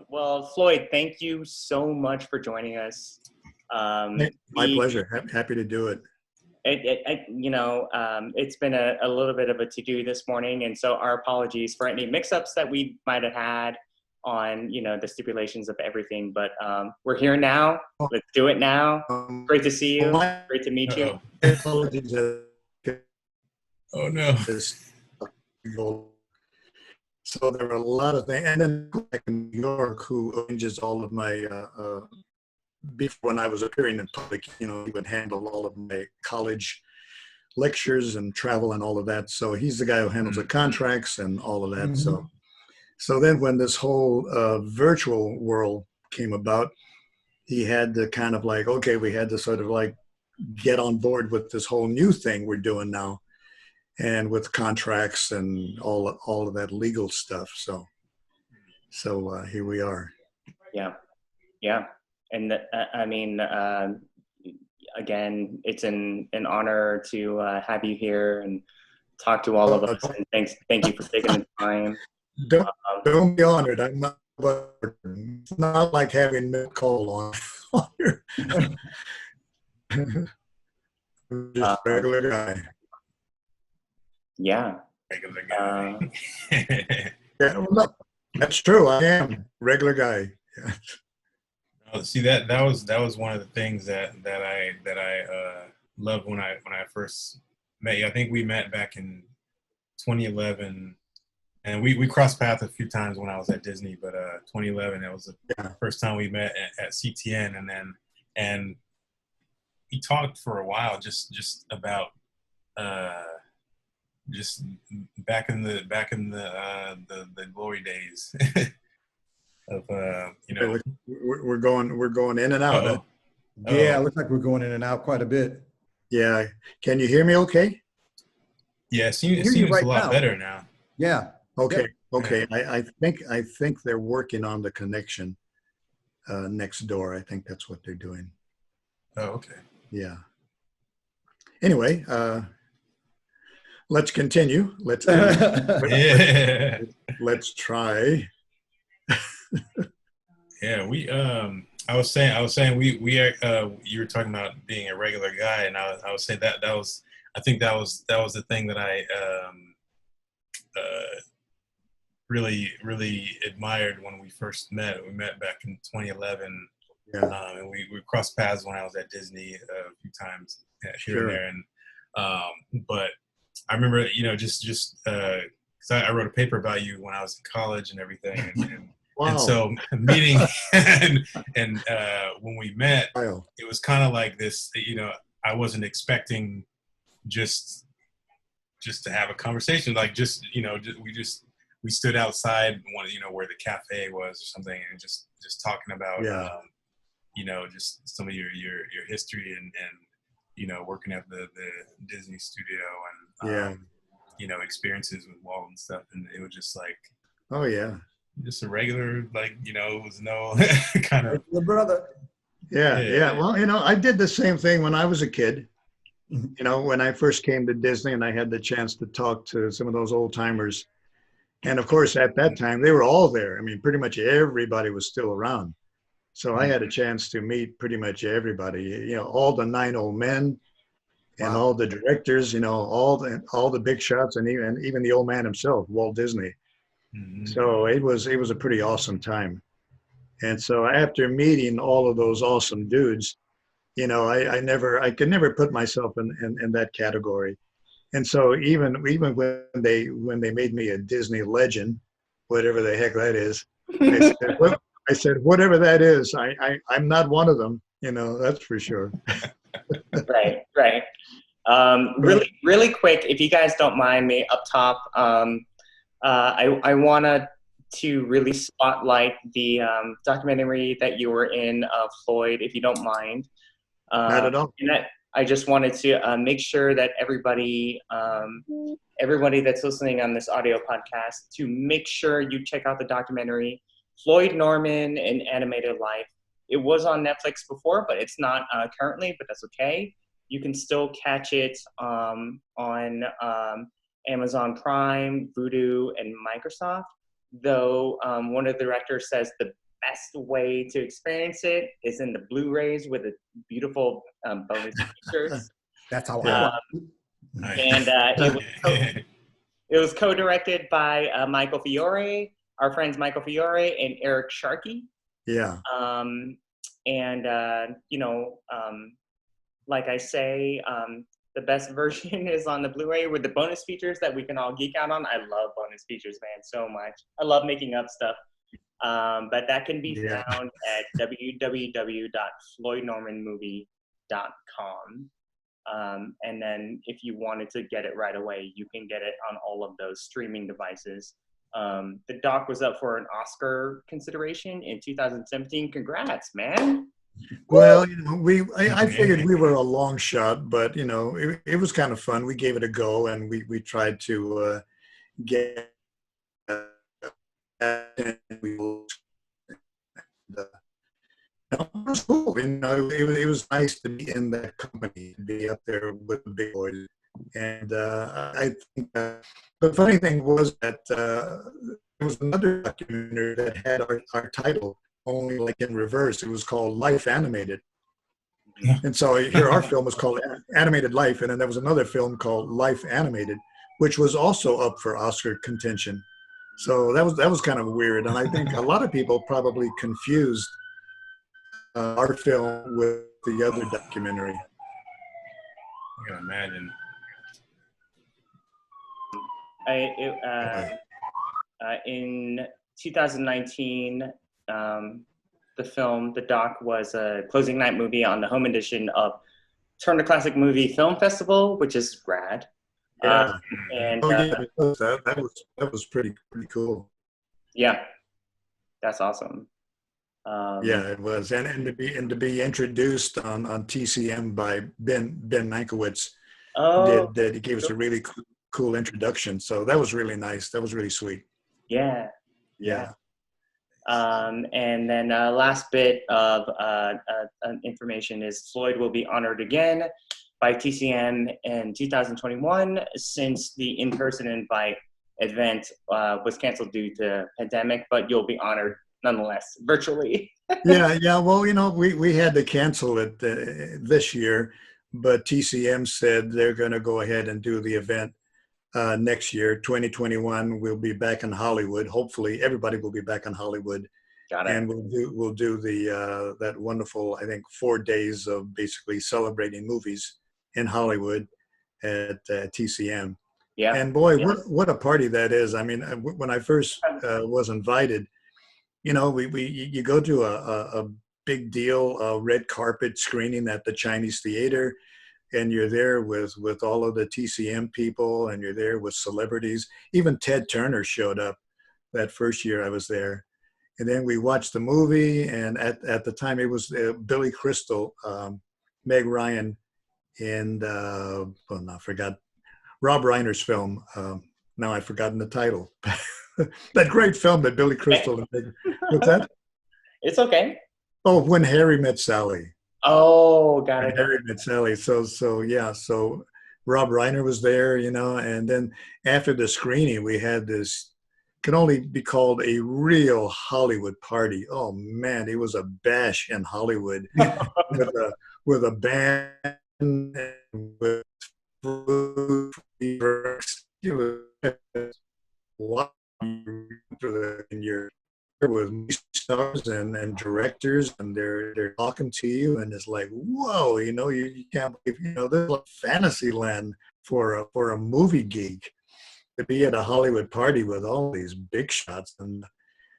Well, Floyd, thank you so much for joining us. My pleasure. Happy to do it. It's been a little bit of a to-do this morning, and so our apologies for any mix-ups that we might have had on, the stipulations of everything. But we're here now. Let's do it now. Great to see you. Great to meet you. Apologies. Oh no. So there are a lot of things, and then back in New York, who arranges all of my before when I was appearing in public, he would handle all of my college lectures and travel and all of that. So he's the guy who handles the contracts and all of that. Mm-hmm. So then when this whole virtual world came about, he had to kind of like, okay, we had to sort of like get on board with this whole new thing we're doing now, and with contracts and all of that legal stuff. So here we are. Yeah. And again, it's an honor to have you here and talk to all of us. And thank you for taking the time. Don't be honored. I'm not. It's not like having Mick Cole on here. Just a regular guy. Yeah. Regular guy. Yeah, well, no, that's true. I am regular guy. Yeah. See, that was one of the things that I loved when I first met you. I think we met back in 2011, and we crossed paths a few times when I was at Disney. But 2011, that was the first time we met at CTN, and we talked for a while just about just back in the glory days. Of we're going in and out. Huh? Yeah, it looks like we're going in and out quite a bit. Yeah, can you hear me okay? Yeah, it seems right a lot better now. Yeah. Okay. I think they're working on the connection next door. I think that's what they're doing. Oh, okay. Yeah. Anyway, let's continue. Let's try. Yeah, I was saying we are. You were talking about being a regular guy, and I would say that was. I think that was the thing that I really admired when we first met. We met back in 2011, and we crossed paths when I was at Disney a few times here and there. And but I remember, just because I wrote a paper about you when I was in college and everything, and Wow. And so meeting and when we met, it was kind of like this, I wasn't expecting just to have a conversation, like we stood outside one, where the cafe was or something, and just talking about, just some of your history and working at the Disney studio and, experiences with Walt and stuff. And it was just like, oh yeah. Just a regular, it was no kind of. Your brother. Yeah. Well, I did the same thing when I was a kid. When I first came to Disney and I had the chance to talk to some of those old timers. And of course, at that time, they were all there. I mean, pretty much everybody was still around. So I had a chance to meet pretty much everybody, all the 9 old men and all the directors, all the big shots, and even the old man himself, Walt Disney. Mm-hmm. So it was a pretty awesome time. And so after meeting all of those awesome dudes, I could never put myself in that category. And so even when they made me a Disney legend, whatever the heck that is, I said, whatever that is, I'm not one of them, that's for sure. Right. Really quick, if you guys don't mind me up top, I wanted to really spotlight the documentary that you were in of Floyd, if you don't mind. Not at all. And I just wanted to make sure that everybody that's listening on this audio podcast, to make sure you check out the documentary, Floyd Norman in Animated Life. It was on Netflix before, but it's not currently, but that's okay. You can still catch it on Amazon Prime, Vudu, and Microsoft. though one of the directors says the best way to experience it is in the Blu-rays with the beautiful bonus features. That's how Yeah. And it was co-directed by Michael Fiore, our friends Michael Fiore and Eric Sharkey. Yeah. Like I say, the best version is on the Blu-ray with the bonus features that we can all geek out on. I love bonus features, man, so much. I love making up stuff. But that can be found at www.floydnormanmovie.com. And then if you wanted to get it right away, you can get it on all of those streaming devices. The doc was up for an Oscar consideration in 2017. Congrats, man. Well, I figured we were a long shot, but it was kind of fun. We gave it a go, and we tried to get. It was cool. It was nice to be in that company, to be up there with the big boys. And I think the funny thing was that there was another documentary that had our title only like in reverse. It was called Life Animated. And so here our film was called Animated Life, and then there was another film called Life Animated, which was also up for Oscar contention. So that was kind of weird, and I think a lot of people probably confused our film with the other documentary. I can imagine. In 2019, the doc was a closing night movie on the home edition of Turner Classic Movie Film Festival, which is rad. Yeah. That was pretty cool. Yeah, that's awesome. Yeah, it was, and to be introduced on TCM by Ben Mankiewicz. He gave us a really cool introduction. So that was really nice. That was really sweet. Yeah. And then last bit of information is Floyd will be honored again by TCM in 2021 since the in-person invite event was canceled due to pandemic, but you'll be honored nonetheless virtually. Yeah. Well, we had to cancel it this year, but TCM said they're going to go ahead and do the event next year, 2021. We'll be back in Hollywood. Hopefully, everybody will be back in Hollywood. Got it. And we'll do the that wonderful, I think, 4 days of basically celebrating movies in Hollywood at TCM. Yeah. And boy, what a party that is! I mean, when I first was invited, you go to a big deal red carpet screening at the Chinese Theater, and you're there with all of the TCM people, and you're there with celebrities. Even Ted Turner showed up that first year I was there. And then we watched the movie, and at the time it was Billy Crystal, Meg Ryan, and I forgot Rob Reiner's film. Now I've forgotten the title. That great film that Billy Crystal and Meg. What's that? It's okay. Oh, When Harry Met Sally. Oh, got it. Harry Met Sally. So Rob Reiner was there, and then after the screening, we had this. Can only be called a real Hollywood party. Oh man, it was a bash in Hollywood with a band and with food. There was stars and directors, and they're talking to you, and it's like, whoa, you can't believe, this is like fantasy land for a movie geek. To be at a Hollywood party with all these big shots, and of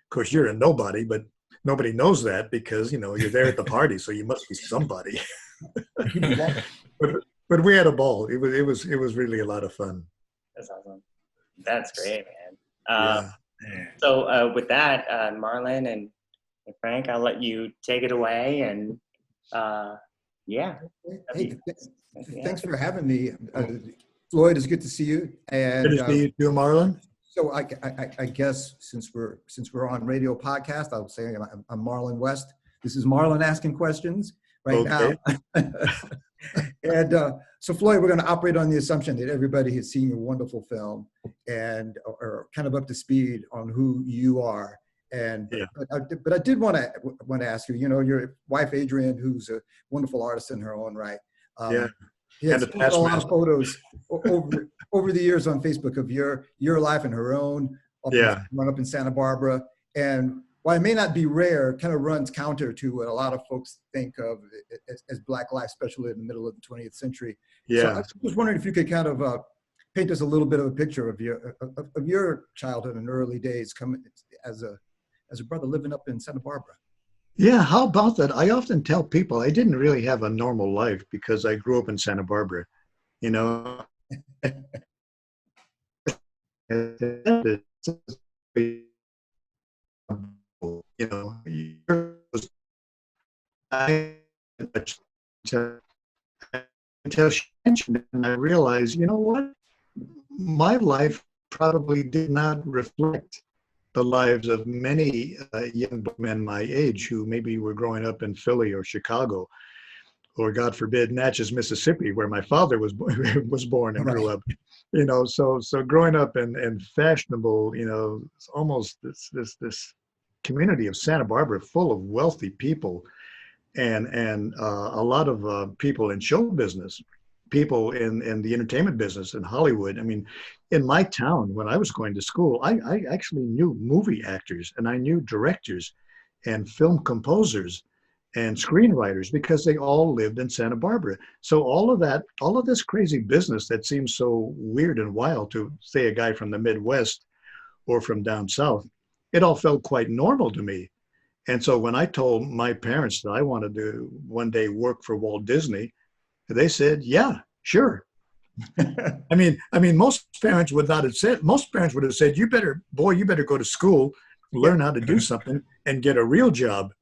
course you're a nobody, but nobody knows that because you're there at the party, so you must be somebody. but we had a ball. It was really a lot of fun. That's awesome. That's great, man. So with that, Marlon and Frank, I'll let you take it away, and Hey, thanks for having me. Floyd, it's good to see you. And good to see you too, Marlon. So I guess since we're on radio podcast, I'll say I'm Marlon West. This is Marlon asking questions right now. And So Floyd, we're going to operate on the assumption that everybody has seen your wonderful film and are kind of up to speed on who you are. And Yeah. but I did want to ask you. You know, your wife Adrienne, who's a wonderful artist in her own right. Yeah. He has And a posted a lot of taskmaster. photos over the years on Facebook of your life and her own. Growing up in Santa Barbara, and while it may not be rare, kind of runs counter to what a lot of folks think of as Black life, especially in the middle of the 20th century. Yeah. So I was wondering if you could kind of paint us a little bit of a picture of your childhood and early days coming as a brother living up in Santa Barbara. Yeah, how about that? I often tell people I didn't really have a normal life because I grew up in Santa Barbara. You know, you know, until she mentioned it, and I realized, you know what, my life probably did not reflect the lives of many young men my age who maybe were growing up in Philly or Chicago, or God forbid, Natchez, Mississippi, where my father was was born and grew up. You know, so growing up in fashionable, you know, almost this community of Santa Barbara, full of wealthy people, and a lot of people in show business, people in the entertainment business in Hollywood. I mean, in my town when I was going to school, I actually knew movie actors and I knew directors and film composers and screenwriters because they all lived in Santa Barbara. So all of this crazy business that seems so weird and wild to, say, a guy from the Midwest or from down south, it all felt quite normal to me. And so when I told my parents that I wanted to one day work for Walt Disney, they said, yeah, sure. I mean, most parents would not have said, most parents would have said, you better go to school, learn how to do something and get a real job.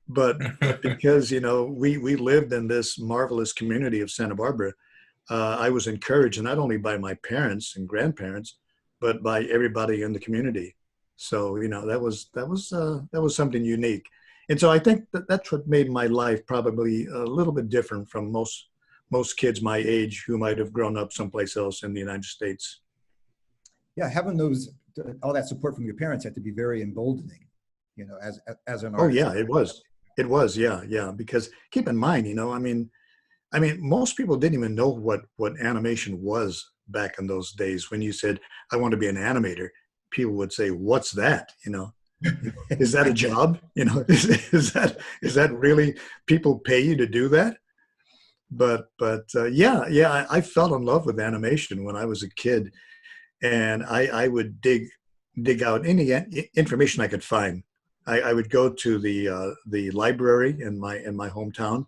But because, you know, we lived in this marvelous community of Santa Barbara, I was encouraged not only by my parents and grandparents, but by everybody in the community. So, you know, that was something unique. And so I think that's what made my life probably a little bit different from most kids my age who might have grown up someplace else in the United States. Yeah, having all that support from your parents had to be very emboldening, you know, as an artist. Oh yeah, it was, yeah. Because keep in mind, you know, I mean, most people didn't even know what animation was back in those days. When you said, I want to be an animator, people would say, what's that? You know, is that a job? You know, is that really, people pay you to do that? But yeah, I fell in love with animation when I was a kid, and I would dig out any information I could find. I would go to the library in my hometown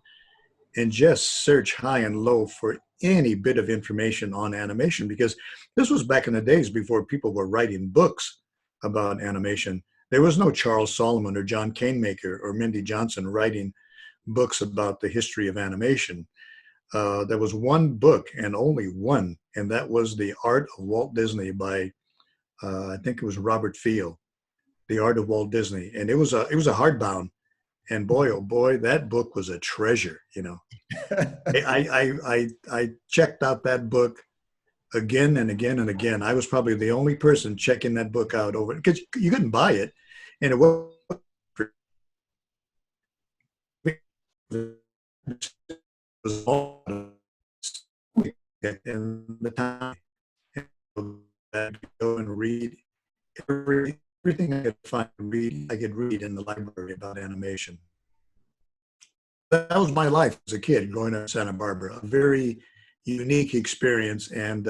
and just search high and low for any bit of information on animation, because this was back in the days before people were writing books about animation. There was no Charles Solomon or John Canemaker or Mindy Johnson writing books about the history of animation. There was one book and only one, and that was The Art of Walt Disney by, I think it was Robert Field, The Art of Walt Disney. And it was a hardbound. And boy, oh boy, that book was a treasure, you know. I checked out that book again and again and again. I was probably the only person checking that book out over, because you couldn't buy it. And it was all in the time. I'd go and read everything I could find, I could read in the library about animation. That was my life as a kid growing up in Santa Barbara, a very unique experience. And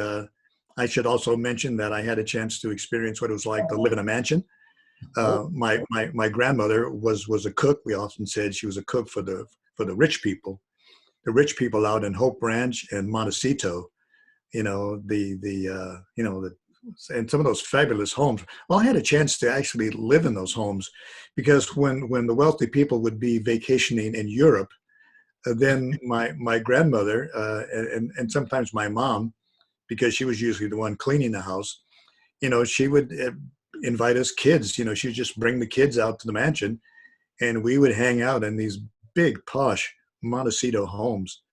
I should also mention that I had a chance to experience what it was like to live in a mansion. My grandmother was a cook. We often said she was a cook for the rich people. The rich people out in Hope Ranch and Montecito, you know, and some of those fabulous homes. Well, I had a chance to actually live in those homes, because when the wealthy people would be vacationing in Europe, then my grandmother and sometimes my mom, because she was usually the one cleaning the house, you know, she would invite us kids. You know, she'd just bring the kids out to the mansion, and we would hang out in these big posh Montecito homes.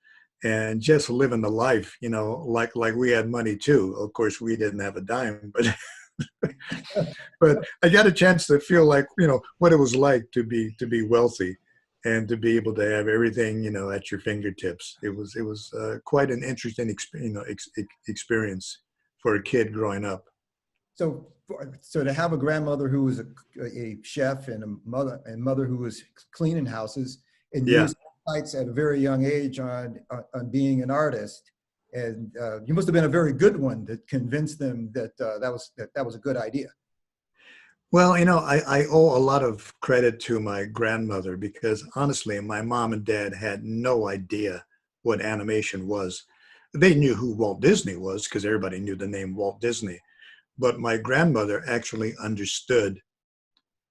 and just living the life, like we had money too. Of course, we didn't have a dime, but but I got a chance to feel like, what it was like to be wealthy and to be able to have everything, at your fingertips. It was quite an interesting experience for a kid growing up. So to have a grandmother who was a chef and a mother who was cleaning houses, and Yeah. use insights at a very young age on being an artist, and you must have been a very good one that convinced them that that was a good idea. Well, I owe a lot of credit to my grandmother, because honestly, my mom and dad had no idea what animation was. They knew who Walt Disney was because everybody knew the name Walt Disney. But my grandmother actually understood,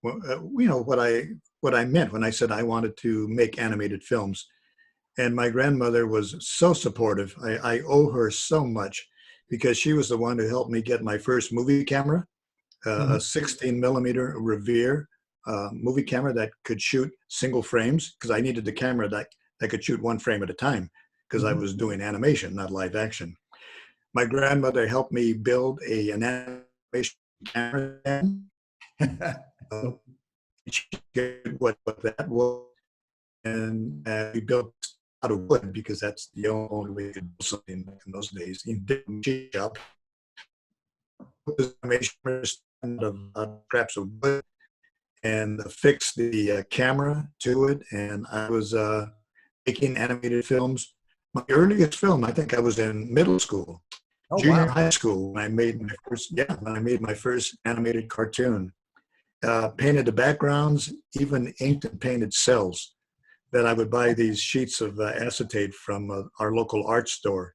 what I meant when I said I wanted to make animated films. And my grandmother was so supportive. I owe her so much, because she was the one who helped me get my first movie camera, a 16 millimeter Revere movie camera that could shoot single frames, because I needed the camera that could shoot one frame at a time, because I was doing animation, not live action. My grandmother helped me build an animation camera. She did what that was, and we built out of wood, because that's the only way to do something in those days. In machine shop, animation out of scraps of wood, and fixed the camera to it, and I was making animated films. My earliest film, I think I was in middle school. Oh, Junior wow. high school, when I made my first animated cartoon. Painted the backgrounds, even inked and painted cells, that I would buy these sheets of acetate from our local art store.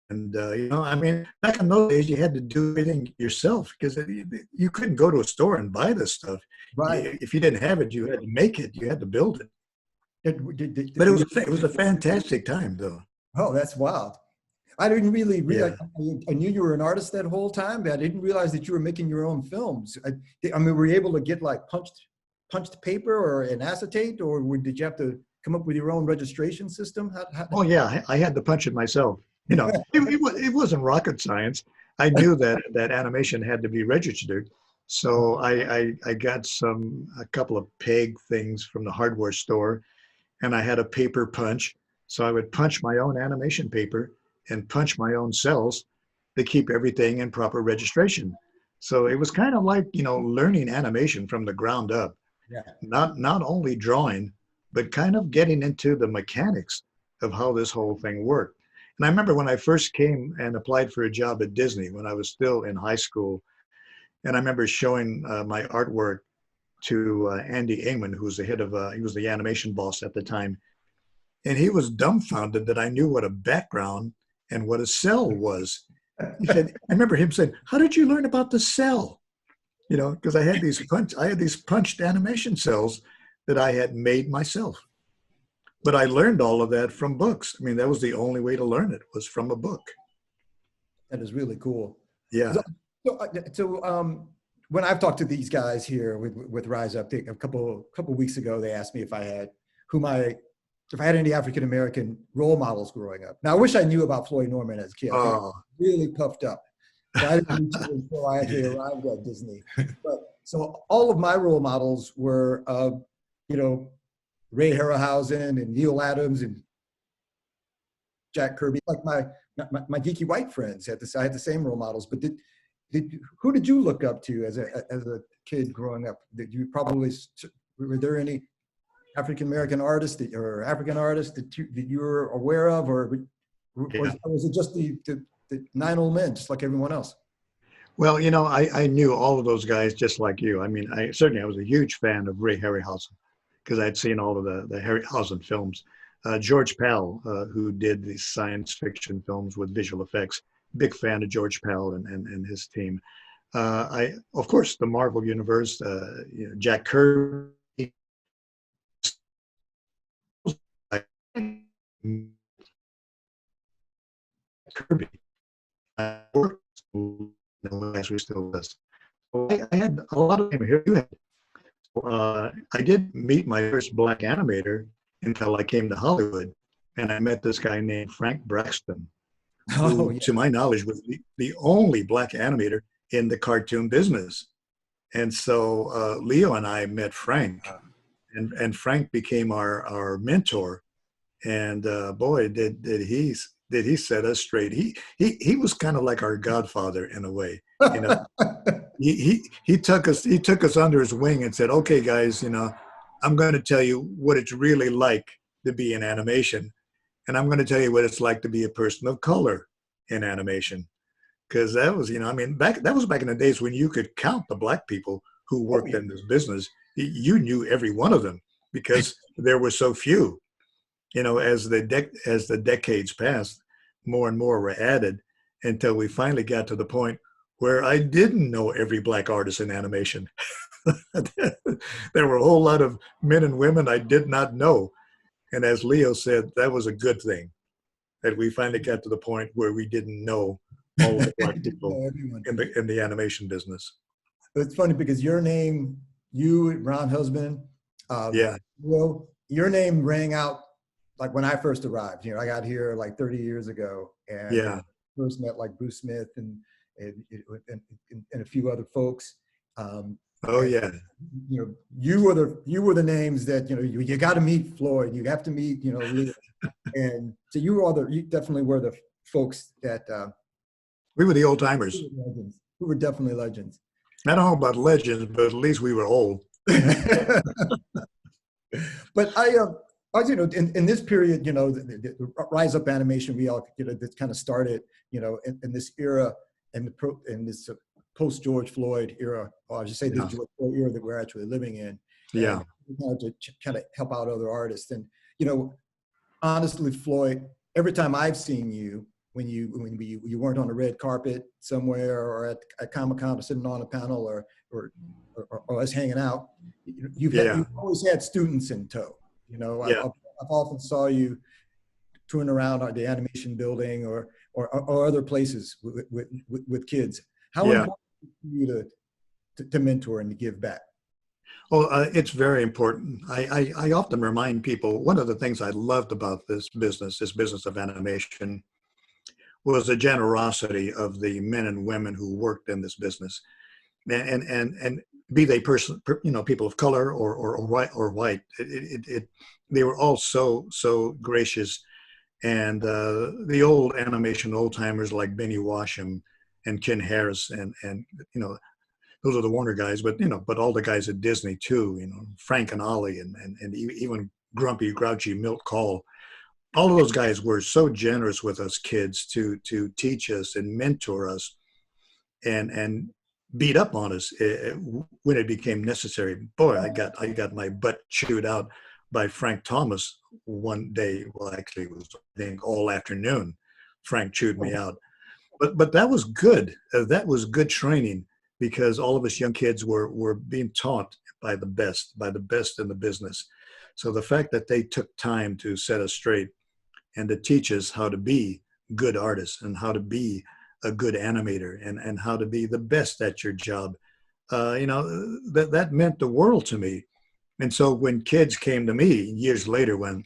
And, I mean, back in those days, you had to do everything yourself, because you couldn't go to a store and buy this stuff. Right. If you didn't have it, you had to make it. You had to build it. But it was a fantastic time, though. Oh, that's wild. I didn't really realize. Yeah. I knew you were an artist that whole time, but I didn't realize that you were making your own films. I mean, were you able to get like punched paper or an acetate, or did you have to come up with your own registration system? Oh yeah, I had to punch it myself. It wasn't rocket science. I knew that animation had to be registered, so I got a couple of peg things from the hardware store, and I had a paper punch. So I would punch my own animation paper and punch my own cells to keep everything in proper registration. So it was kind of like, learning animation from the ground up. Yeah. Not only drawing, but kind of getting into the mechanics of how this whole thing worked. And I remember when I first came and applied for a job at Disney when I was still in high school, and I remember showing my artwork to Andy Ingman, who was he was the animation boss at the time. And he was dumbfounded that I knew what a background and what a cell was. He said, I remember him saying, "How did you learn about the cell?" Because I had these punched animation cells that I had made myself. But I learned all of that from books. I mean, that was the only way to learn it, was from a book. That is really cool. Yeah. So when I've talked to these guys here with Rise Up, a couple weeks ago, they asked me if I had any African American role models growing up. Now, I wish I knew about Floyd Norman as a kid. I was really puffed up. So I didn't meet you until I actually arrived at Disney. So all of my role models were, Ray Harryhausen and Neil Adams and Jack Kirby, like my geeky white friends. I had the same role models. But who did you look up to as a kid growing up? Were there any African American artists or African artists that you were aware of, or was it just the 9 old men, just like everyone else? Well, I knew all of those guys just like you. I mean, I was a huge fan of Ray Harryhausen, because I'd seen all of the Harryhausen films. George Pal, who did the science fiction films with visual effects, big fan of George Pal and his team. Of course, the Marvel Universe, Jack Kirby. Kirby. As we still does. So I had a lot of him here. I did meet my first black animator until I came to Hollywood, and I met this guy named Frank Braxton, Oh, who, yeah. to my knowledge, was the only black animator in the cartoon business. And so Leo and I met Frank, and Frank became our mentor. And boy, did he set us straight. He was kind of like our godfather in a way. You know, he took us under his wing and said, "Okay, guys, you know, I'm going to tell you what it's really like to be in animation, and I'm going to tell you what it's like to be a person of color in animation." Because that was, you know, I mean, that was back in the days when you could count the black people who worked in this business. You knew every one of them because there were so few. You know, as the decades passed, more and more were added until we finally got to the point where I didn't know every black artist in animation. There were a whole lot of men and women I did not know. And as Leo said, that was a good thing that we finally got to the point where we didn't know all of the black people in the animation business. It's funny because your name, you, Ron Husband, Yeah. Will, your name rang out like when I first arrived. You know, I got here like 30 years ago, and Yeah. first met like Bruce Smith and a few other folks. Oh yeah. You know, you were the names that, you know, you got to meet Floyd. You have to meet, you know, Leo. And so you definitely were the folks that We were the old timers. who were definitely legends. I don't know about legends, but at least we were old. But I you know, in this period, you know, the rise up animation, we all, you know, that kind of started, you know, in this era, in this post George Floyd era, or I should say the George Floyd era that we're actually living in. Yeah. To kind of help out other artists. And, you know, honestly, Floyd, every time I've seen you, when you weren't on the red carpet somewhere or at Comic-Con or sitting on a panel or us hanging out, you've always had students in tow. You know, I've often saw you touring around the animation building or other places with kids. How important is it for you to mentor and to give back? Well, it's very important. I often remind people, one of the things I loved about this business of animation, was the generosity of the men and women who worked in this business, and be they people of color or white. They were all so gracious, and the old animation old timers like Benny Washam and Ken Harris and you know, those are the Warner guys, but you know, but all the guys at Disney too, you know, Frank and Ollie and even grumpy, grouchy Milt Kahl. All of those guys were so generous with us kids to teach us and mentor us and beat up on us when it became necessary. Boy, I got my butt chewed out by Frank Thomas one day. Well, actually, it was, I think, all afternoon. Frank chewed me out. But that was good. That was good training, because all of us young kids were being taught by the best in the business. So the fact that they took time to set us straight and to teach us how to be good artists and how to be a good animator and how to be the best at your job, you know, that meant the world to me. And so when kids came to me years later, when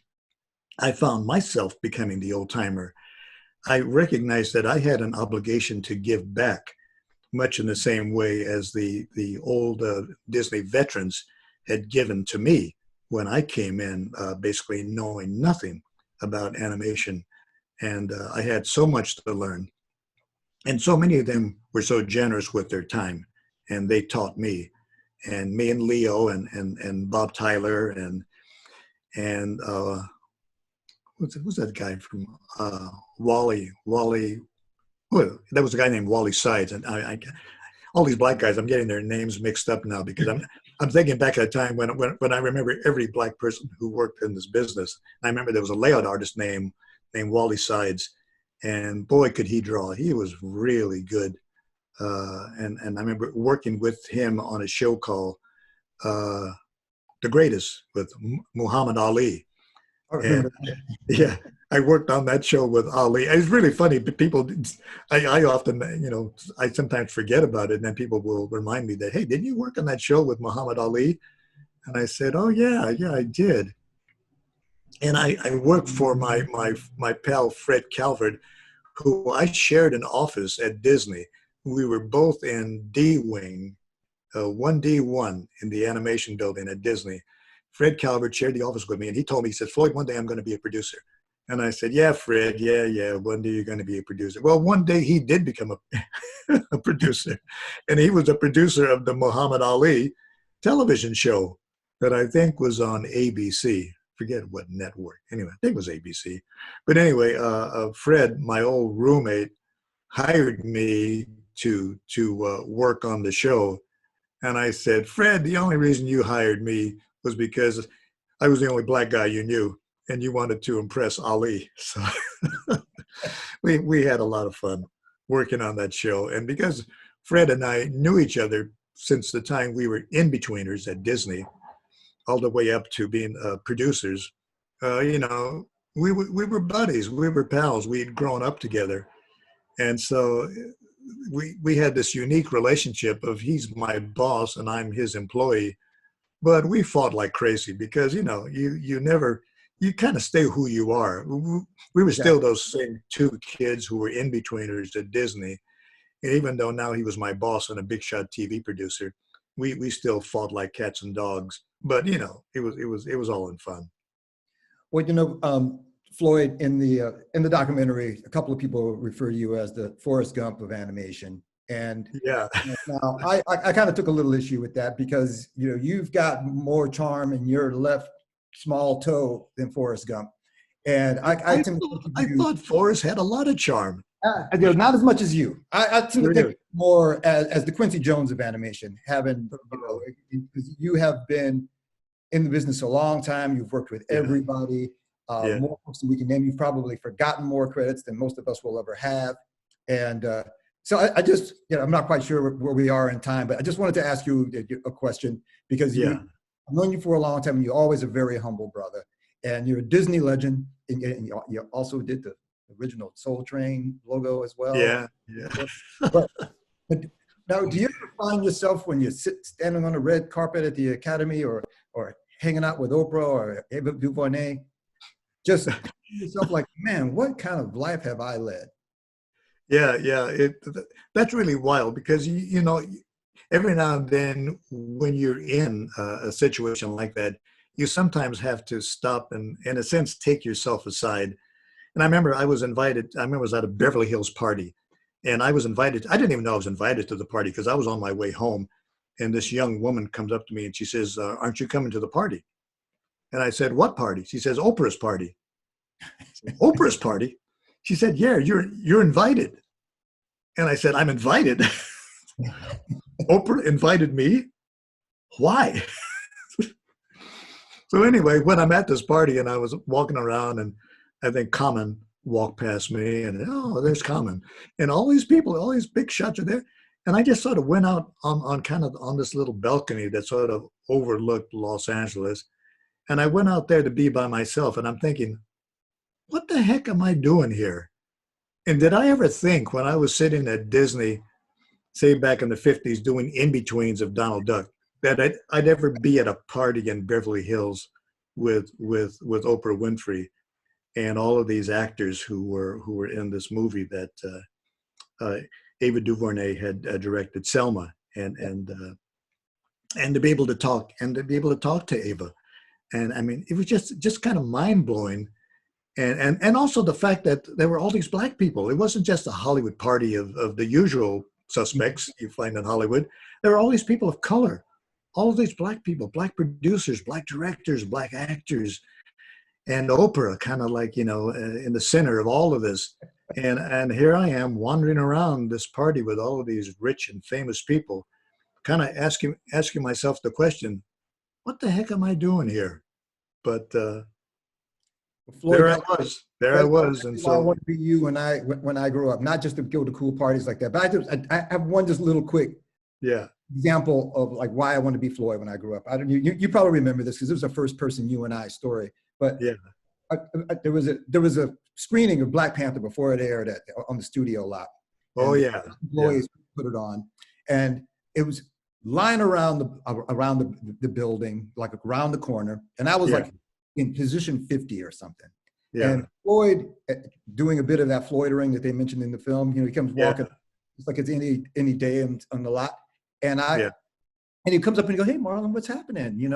I found myself becoming the old timer, I recognized that I had an obligation to give back, much in the same way as the old Disney veterans had given to me when I came in, basically knowing nothing about animation. And I had so much to learn. And so many of them were so generous with their time, and they taught me. And me and Leo and Bob Tyler and who's that guy from Wally? Well, there was a guy named Wally Sides, and I all these black guys, I'm getting their names mixed up now because I'm thinking back at a time when I remember every black person who worked in this business. I remember there was a layout artist named Wally Sides, and boy, could he draw. He was really good. And I remember working with him on a show called The Greatest with Muhammad Ali. And, yeah, I worked on that show with Ali. It's really funny, but people, I often, you know, I sometimes forget about it, and then people will remind me that, hey, didn't you work on that show with Muhammad Ali? And I said, oh yeah, I did. And I worked for my pal Fred Calvert, who I shared an office at Disney. We were both in D Wing, 1D1 in the animation building at Disney. Fred Calvert shared the office with me, and he told me, he said, Floyd, one day I'm going to be a producer. And I said, yeah, Fred, yeah, one day you're going to be a producer. Well, one day he did become a producer, and he was a producer of the Muhammad Ali television show that I think was on ABC. Forget what network. Anyway, I think it was ABC. But anyway, Fred, my old roommate, hired me to work on the show. And I said, Fred, the only reason you hired me was because I was the only black guy you knew, and you wanted to impress Ali. So we had a lot of fun working on that show. And because Fred and I knew each other since the time we were in-betweeners at Disney, all the way up to being producers, you know, we were buddies, we were pals, we'd grown up together. And so we had this unique relationship of he's my boss and I'm his employee, but we fought like crazy because, you know, you kind of stay who you are. We were still those same two kids who were in-betweeners at Disney. And even though now he was my boss and a big shot TV producer, we still fought like cats and dogs. But, you know, it was all in fun. Well, you know, Floyd, in the documentary, a couple of people refer to you as the Forrest Gump of animation. And yeah, now I kind of took a little issue with that because, you know, you've got more charm in your left small toe than Forrest Gump. And I thought Forrest had a lot of charm. Not as much as you. I tend to think more as the Quincy Jones of animation, having, you know, because you have been in the business a long time. You've worked with everybody. More folks than we can name. You've probably forgotten more credits than most of us will ever have. And so I just, you know, I'm not quite sure where we are in time, but I just wanted to ask you a question because I've known you for a long time and you're always a very humble brother. And you're a Disney legend. And you also did the original Soul Train logo as well. Yeah. But now, do you ever find yourself when you're standing on a red carpet at the Academy or hanging out with Oprah or Ava DuVernay, just yourself like, man, what kind of life have I led? Yeah. That's really wild because, you know, every now and then when you're in a situation like that, you sometimes have to stop and, in a sense, take yourself aside. And I remember I was at a Beverly Hills party, and I was invited. I didn't even know I was invited to the party because I was on my way home. And this young woman comes up to me and she says, aren't you coming to the party? And I said, what party? She says, Oprah's party. Said, Oprah's party? She said, yeah, you're invited. And I said, I'm invited? Oprah invited me? Why? So anyway, when I'm at this party and I was walking around and I think Common walked past me and, oh, there's Common. And all these people, all these big shots are there. And I just sort of went out on this little balcony that sort of overlooked Los Angeles. And I went out there to be by myself. And I'm thinking, what the heck am I doing here? And did I ever think when I was sitting at Disney, say back in the 50s, doing in-betweens of Donald Duck, that I'd ever be at a party in Beverly Hills with Oprah Winfrey and all of these actors who were in this movie that Ava DuVernay had directed, Selma, and to be able to talk to Ava, and I mean it was just kind of mind blowing, and also the fact that there were all these black people. It wasn't just a Hollywood party of the usual suspects you find in Hollywood. There were all these people of color, all of these black people, black producers, black directors, black actors, and Oprah kind of like, you know, in the center of all of this. And here I am wandering around this party with all of these rich and famous people, kind of asking myself the question, what the heck am I doing here? But Floyd, there I was. And so I want to be you when I grow up, not just to go to cool parties like that, but I have one just little quick example of like why I want to be Floyd when I grew up. You probably remember this because it was a first person you and I story, but there was a screening of Black Panther before it aired on the studio lot. Oh yeah. Employees put it on, and it was lying around the building, like around the corner. And I was like in position 50 or something. Yeah. And Floyd, doing a bit of that Floydering that they mentioned in the film, he comes walking, it's like it's any day on the lot. And and he comes up and he goes, "Hey, Marlon, what's happening?" And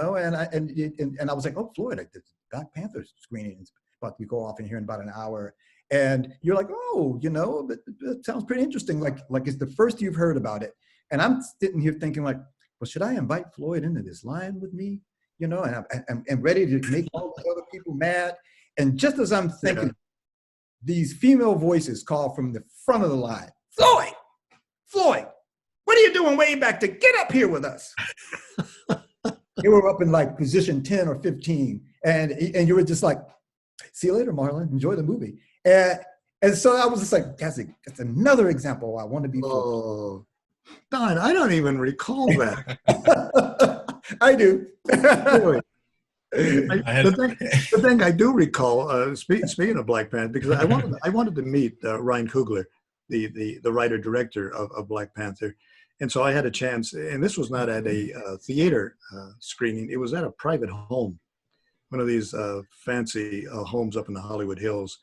I was like, "Oh, Floyd, the Black Panther screening is about to go off in here in about an hour." And you're like, "Oh, that sounds pretty interesting. Like it's the first you've heard about it." And I'm sitting here thinking like, well, should I invite Floyd into this line with me? And I'm ready to make all the other people mad. And just as I'm thinking, these female voices call from the front of the line, Floyd, what are you doing way back there? Get up here with us. They were up in like position 10 or 15. And you were just like, see you later, Marlon. Enjoy the movie. And so I was just like, that's another example I want to be Floyd. Oh, Don, I don't even recall that. I do. Really? The thing I do recall, speaking of Black Panther, because I wanted to meet Ryan Coogler, the writer director of Black Panther, and so I had a chance. And this was not at a theater screening; it was at a private home, one of these fancy homes up in the Hollywood Hills,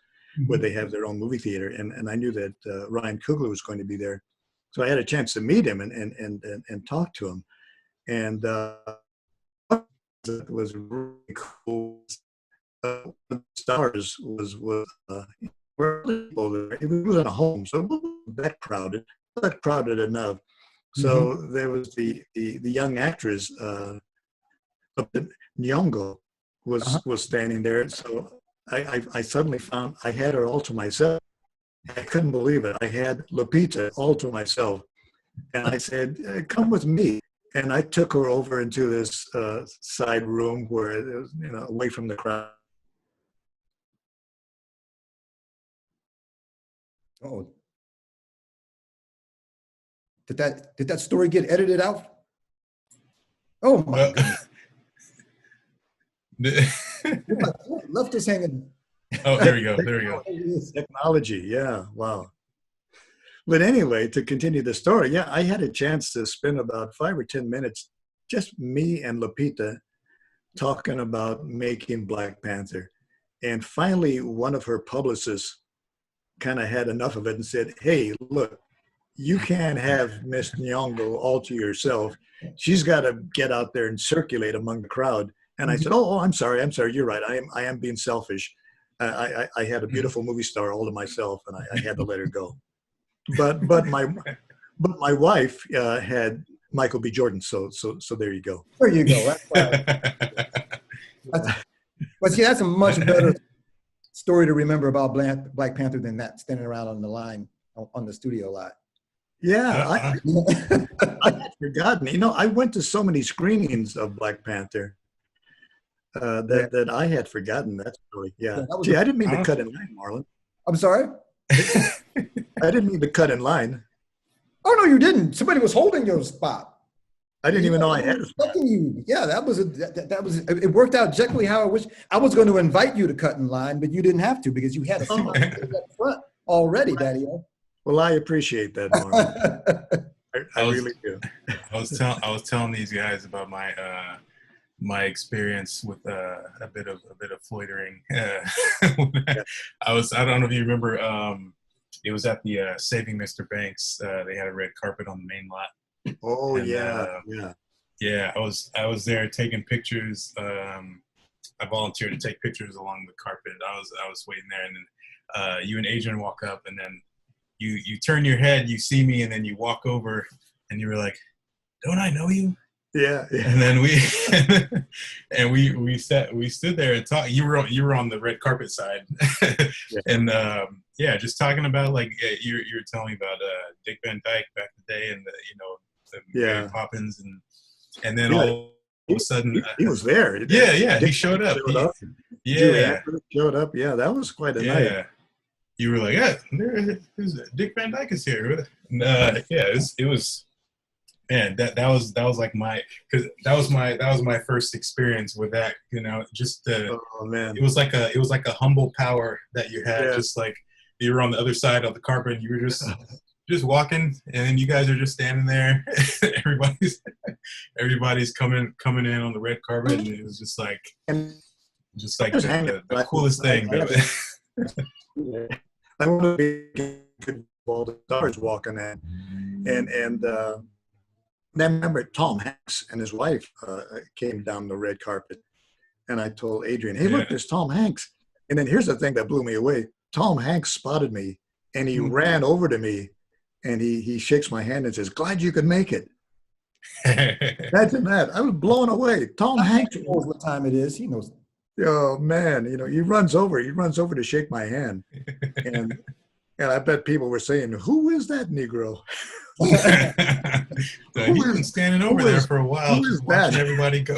where they have their own movie theater. And I knew that Ryan Coogler was going to be there, so I had a chance to meet him and talk to him, and. It was really cool. One of the stars was people there. It was in a home, so it wasn't that crowded, not crowded enough. So there was the young actress, Nyong'o, was standing there. So I suddenly found I had her all to myself. I couldn't believe it. I had Lupita all to myself, and I said, "Come with me." And I took her over into this side room where it was, away from the crowd. Oh, did that story get edited out? Oh my God! Left is hanging. Oh, there we go. There we go. Technology, yeah, wow. But anyway, to continue the story, I had a chance to spend about 5 or 10 minutes, just me and Lupita, talking about making Black Panther. And finally, one of her publicists kind of had enough of it and said, "Hey, look, you can't have Miss Nyong'o all to yourself. She's got to get out there and circulate among the crowd." And I said, "Oh, I'm sorry. You're right. I am being selfish. I had a beautiful movie star all to myself, and I had to let her go." But my wife had Michael B. Jordan, so there you go. There you go. But see, that's a much better story to remember about Black Panther than that standing around on the line on the studio lot. Yeah, I had forgotten. I went to so many screenings of Black Panther that I had forgotten that story. Yeah. Gee, I didn't mean to cut in line, Marlon. I'm sorry? I didn't mean to cut in line. Oh, no, you didn't. Somebody was holding your spot. I didn't even know I had a spot. You. Yeah, that was it worked out exactly how I wish. I was going to invite you to cut in line, but you didn't have to because you had a spot up front already, Daddy-O. Well, I appreciate that, Marlon. I really do. I was telling these guys about my experience with a bit of Floydering. I don't know if you remember. It was at the Saving Mr. Banks. They had a red carpet on the main lot. Oh, and, yeah. I was there taking pictures. I volunteered to take pictures along the carpet. I was waiting there, and then you and Adrian walk up, and then you turn your head, you see me, and then you walk over, and you were like, "Don't I know you?" Yeah. And then we stood there and talked. You were on the red carpet side, and just talking about like you were telling me about Dick Van Dyke back in the day, and Mary Poppins, and then all of a sudden he was there. He showed up. Showed up. Yeah, that was quite a night. You were like, "Yeah, there's Dick Van Dyke is here." And, it was. Man, that was like because that was my first experience with that. Just it was like a humble power that you had. Just like you were on the other side of the carpet, and you were just walking, and then you guys are just standing there. everybody's coming in on the red carpet, and it was just like, and just like Just hang it. the coolest thing. I want to be good all the stars walking in, and then I remember Tom Hanks and his wife came down the red carpet, and I told Adrian, "Hey, look, there's Tom Hanks." And then here's the thing that blew me away: Tom Hanks spotted me, and he ran over to me, and he shakes my hand and says, "Glad you could make it." Imagine that! I was blown away. Tom Hanks knows what time it is. He knows. Oh man, he runs over to shake my hand, and I bet people were saying, "Who is that Negro?" So he's been standing over there for a while, just watching everybody go.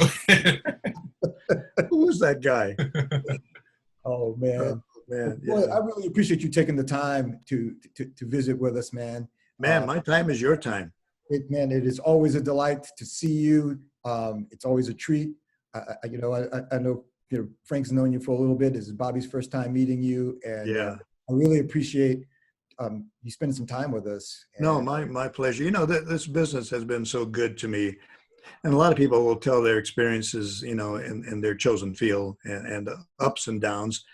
Who is that guy? Oh man, man, boy, I really appreciate you taking the time to visit with us, man. Man, my time is your time. It is always a delight to see you. It's always a treat. I know Frank's known you for a little bit. This is Bobby's first time meeting you, and I really appreciate you spending some time with us. No, my pleasure. This business has been so good to me, and a lot of people will tell their experiences, in their chosen field and ups and downs.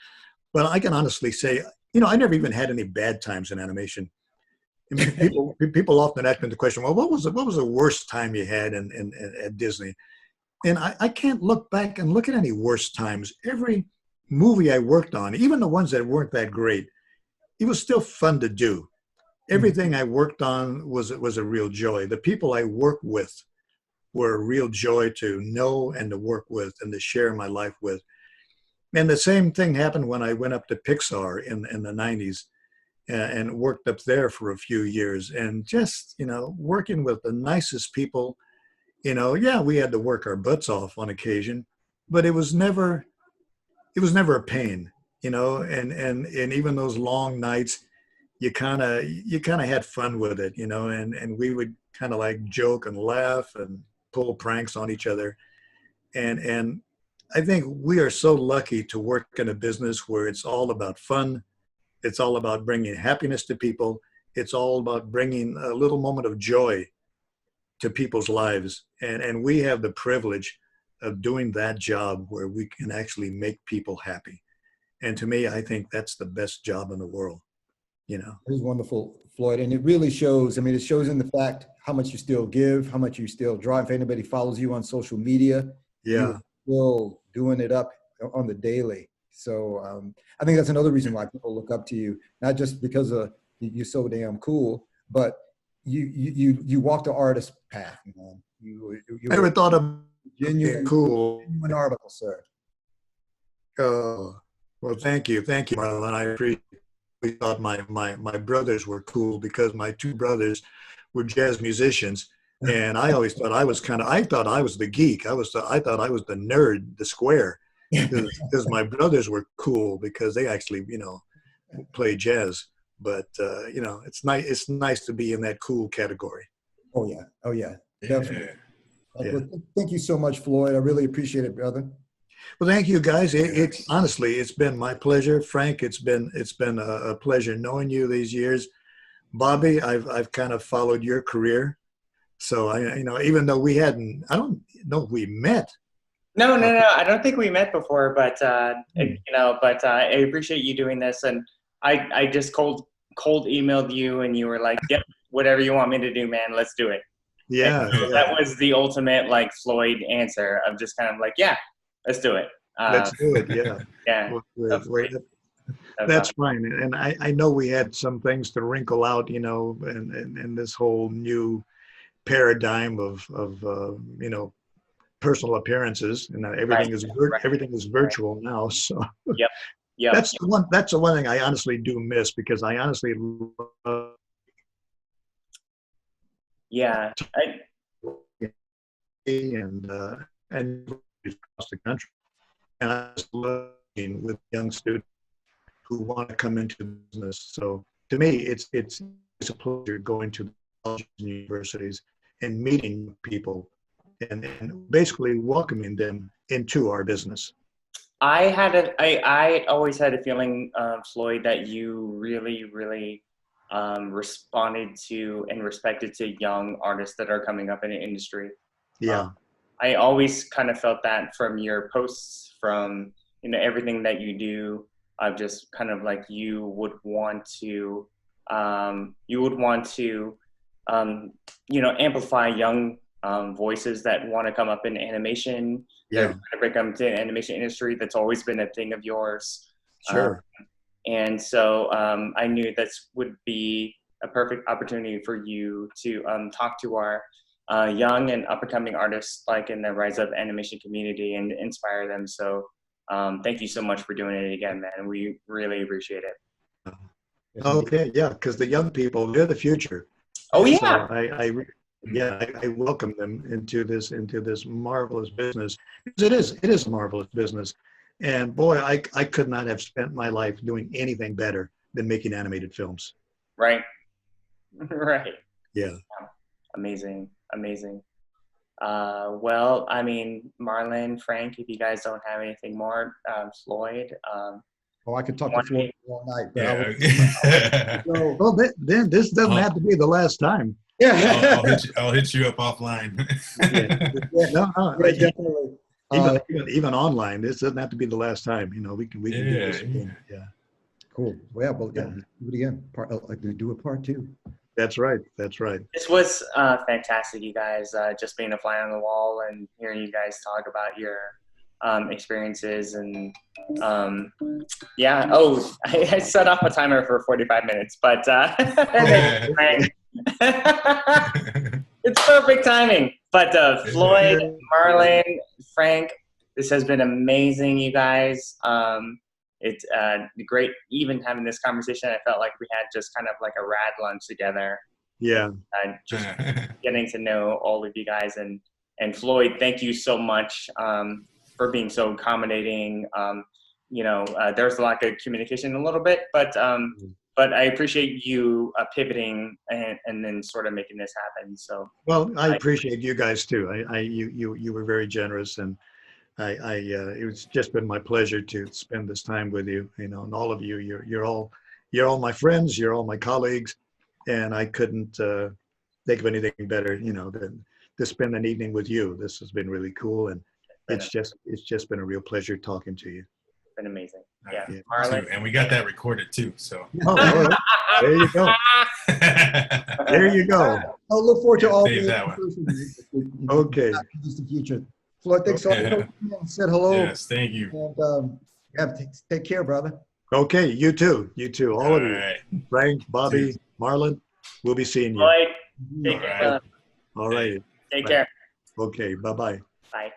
But I can honestly say, I never even had any bad times in animation. I mean, people often ask me the question, well, what was the worst time you had at Disney? And I can't look back and look at any worst times. Every movie I worked on, even the ones that weren't that great, it was still fun to do. Everything I worked on was a real joy. The people I worked with were a real joy to know and to work with and to share my life with. And the same thing happened when I went up to Pixar in the 90s and worked up there for a few years. And just, working with the nicest people. We had to work our butts off on occasion, but it was never a pain, and even those long nights, you kind of had fun with it, and we would kind of like joke and laugh and pull pranks on each other. And I think we are so lucky to work in a business where it's all about fun. It's all about bringing happiness to people. It's all about bringing a little moment of joy to people's lives. And we have the privilege of doing that job where we can actually make people happy. And to me, I think that's the best job in the world, It is wonderful, Floyd. And it really shows, it shows in the fact how much you still give, how much you still draw. If anybody follows you on social media, you're still doing it up on the daily. So I think that's another reason why people look up to you, not just because you're so damn cool, but you walk the artist path, man. You never thought of genuine article, sir. Oh, well, thank you, Marlon. I appreciate it. We thought my brothers were cool because my two brothers were jazz musicians, and I always thought I was the geek. I thought I was the nerd, the square, because my brothers were cool because they actually play jazz. But it's nice to be in that cool category. Oh yeah, definitely. Well, thank you so much, Floyd. I really appreciate it, brother. Well, thank you, guys. It's honestly, it's been my pleasure, Frank. It's been a pleasure knowing you these years. Bobby, I've kind of followed your career, so I even though I don't know if we met. No, I don't think we met before, but I appreciate you doing this, and I just cold emailed you, and you were like, "Yep, whatever you want me to do, man, let's do it." Yeah, that was the ultimate Floyd answer of just kind of like, "Yeah, let's do it." Let's do it. Yeah. Yeah. That's fine, and I know we had some things to wrinkle out, in this whole new paradigm of personal appearances, and everything is virtual now. So Yep. That's the one thing I honestly do miss, because I honestly love and across the country, and I just love working with young students who want to come into business. So to me, it's a pleasure going to colleges and universities and meeting people and basically welcoming them into our business. I always had a feeling, Floyd, that you really, really responded to and respected to young artists that are coming up in the industry. Yeah. I always kind of felt that from your posts, from everything that you do, just kind of like you would want to amplify young voices that want to come up in animation, that want to break up into the animation industry. That's always been a thing of yours. Sure. And so I knew this would be a perfect opportunity for you to talk to our young and up-and-coming artists, like in the Rise Up animation community, and inspire them. So thank you so much for doing it again, man. We really appreciate it. Okay, yeah, because the young people, they're the future. Oh yeah. So I welcome them into this marvelous business. Because it is a marvelous business. And boy, I could not have spent my life doing anything better than making animated films. Right. Right. Yeah. Amazing. Well, I mean, Marlon, Frank, if you guys don't have anything more, Floyd. I could talk to Floyd all night. But Well, then this doesn't have to be the last time. Yeah. I'll hit you up offline. No, Definitely. even online, this doesn't have to be the last time. We can do this again. Yeah. Cool. Well, do it again. Do a part 2. That's right. This was fantastic, you guys. Just being a fly on the wall and hearing you guys talk about your experiences and yeah. Oh, I set off a timer for 45 minutes, but it's perfect timing. But Floyd, Marlon, Frank, this has been amazing, you guys. It's great even having this conversation. I felt like we had just kind of like a rad lunch together. Yeah. Just getting to know all of you guys. And Floyd, thank you so much for being so accommodating. There's a lack of communication a little bit, but I appreciate you pivoting and then sort of making this happen. So well, I appreciate you guys too. You were very generous, and it's just been my pleasure to spend this time with you. And all of you, you're all my friends, you're all my colleagues, and I couldn't think of anything better, than to spend an evening with you. This has been really cool, and it's just been a real pleasure talking to you. It's been amazing. Yeah. Marlon. And we got that recorded too. So there you go. There you go. I'll look forward to all that one. Okay. The future. Floyd, thanks so much. Said hello. Yes, thank you. And take care, brother. Okay, you too. All of you. Right. Frank, Bobby, Marlon, we'll be seeing you. Floyd, take care. All right. Take care. Okay, bye-bye. Bye.